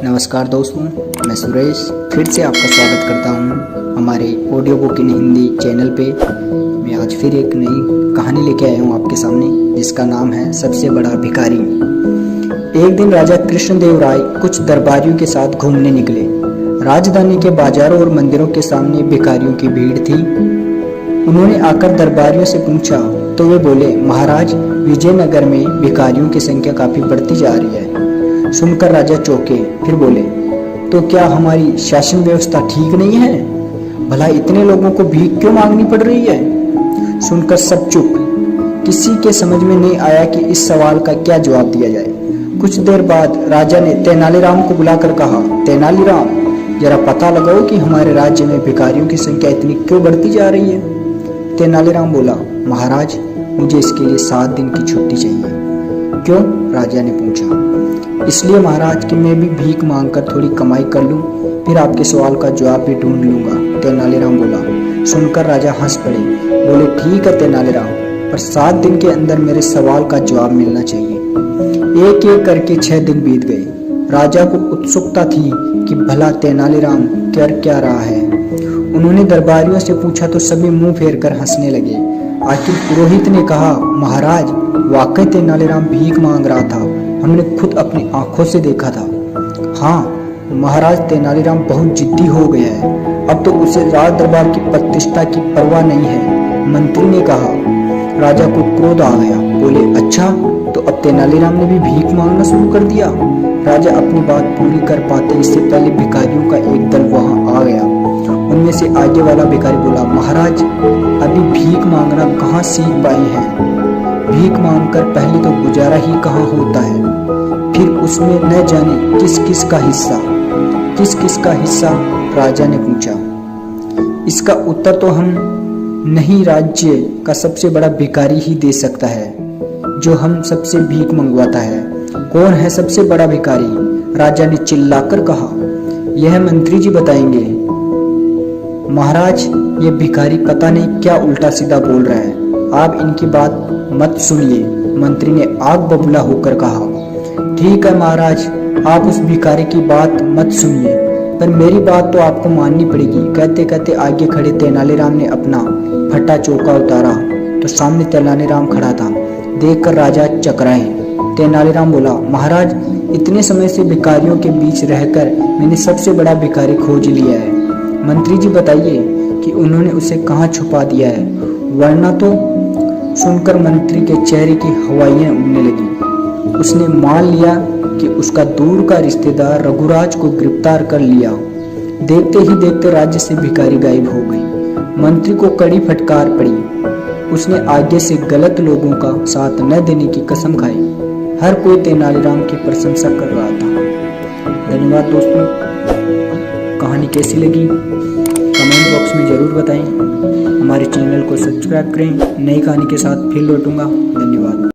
नमस्कार दोस्तों, मैं सुरेश फिर से आपका स्वागत करता हूं हमारे audio book in Hindi channel पे। मैं आज फिर एक नई कहानी लेके आया हूं आपके सामने, जिसका नाम है सबसे बड़ा भिखारी। एक दिन राजा कृष्णदेव राय कुछ दरबारियों के साथ घूमने निकले। राजधानी के बाजारों और मंदिरों के सामने भिखारियों की भीड़ थी। उन्होंने आकर दरबारियों से पूछा तो वे बोले, महाराज, विजयनगर में भिखारियों की संख्या काफी बढ़ती जा रही है। सुनकर राजा चौंके, फिर बोले, तो क्या हमारी शासन व्यवस्था ठीक नहीं है? भला इतने लोगों को भीख क्यों मांगनी पड़ रही है? सुनकर सब चुप। किसी के समझ में नहीं आया कि इस सवाल का क्या जवाब दिया जाए। कुछ देर बाद राजा ने तेनालीराम को बुलाकर कहा, तेनालीराम, जरा पता लगाओ कि हमारे राज्य में भिखारियों की संख्या इतनी क्यों बढ़ती जा रही है। तेनालीराम बोला, महाराज, मुझे इसके लिए 7 दिन की छुट्टी चाहिए। क्यों? राजा ने पूछा। इसलिए महाराज कि मैं भी भीख मांगकर थोड़ी कमाई कर लूं, फिर आपके सवाल का जवाब भी ढूंढ लूंगा। तेनालीराम बोला। सुनकर राजा हंस पड़े, बोले, ठीक है तेनालीराम, पर 7 दिन के अंदर मेरे सवाल का जवाब मिलना चाहिए। एक एक करके 6 दिन बीत गए। राजा को उत्सुकता थी कि भला तेनालीराम कर क्या रहा है। उन्होंने दरबारियों से पूछा तो सभी मुंह फेर कर हंसने लगे। आखिर पुरोहित ने कहा, महाराज, वाकई तेनालीराम भीख मांग रहा था, हमने खुद अपनी आंखों से देखा था। हाँ महाराज, तेनालीराम बहुत जिद्दी हो गया है, अब तो उसे राज दरबार की प्रतिष्ठा की परवाह नहीं है, मंत्री ने कहा। राजा को क्रोध आ गया, बोले, अच्छा, तो अब तेनालीराम ने भी भीख मांगना शुरू कर दिया। राजा अपनी बात पूरी कर पाते इससे पहले भिखारियों का एक दल वहां आ गया। उनमें से आगे वाला भिखारी बोला, महाराज, अभी भीख मांगना कहाँ सीख पाए हैं? भीख मांगकर पहले तो गुजारा ही कहाँ होता है, फिर उसमें न जाने किस किस का हिस्सा। राजा ने पूछा। इसका उत्तर तो हम नहीं, राज्य का सबसे बड़ा भिखारी ही दे सकता है, जो हम सबसे भीख मंगवाता है। कौन है सबसे बड़ा भिखारी? राजा ने चिल्लाकर कहा। यह मंत्री जी बताएंगे। महाराज, ये भिखारी पता नहीं क्या उल्टा सीधा बोल रहा है, आप इनकी बात मत सुनिए, मंत्री ने आग बबूला होकर कहा। ठीक है महाराज, आप उस भिखारी की बात मत सुनिए, पर मेरी बात तो आपको माननी पड़ेगी। कहते कहते आगे खड़े तेनालीराम ने अपना फटा चौका उतारा तो सामने तेनालीराम खड़ा था। देखकर राजा चकराए। तेनालीराम बोला, महाराज, इतने समय से भिखारियों के बीच रहकर मैंने सबसे बड़ा भिखारी खोज लिया है। मंत्री जी बताइए कि उन्होंने उसे कहाँ छुपा दिया है, वरना तो। सुनकर मंत्री के चेहरे की हवाइयां उड़ने लगी। उसने मान लिया कि उसका दूर का रिश्तेदार रघुराज को गिरफ्तार कर लिया। देखते ही देखते राज्य से भिखारी गायब हो गई। मंत्री को कड़ी फटकार पड़ी। उसने आगे से गलत लोगों का साथ न देने की कसम खाई। हर कोई तेनालीराम की प्रशंसा कर रहा था। धन्यवाद दोस्तों। कहानी कैसी लगी कमेंट बॉक्स में ज़रूर बताएं। हमारे चैनल को सब्सक्राइब करें। नई कहानी के साथ फिर लौटूंगा। धन्यवाद।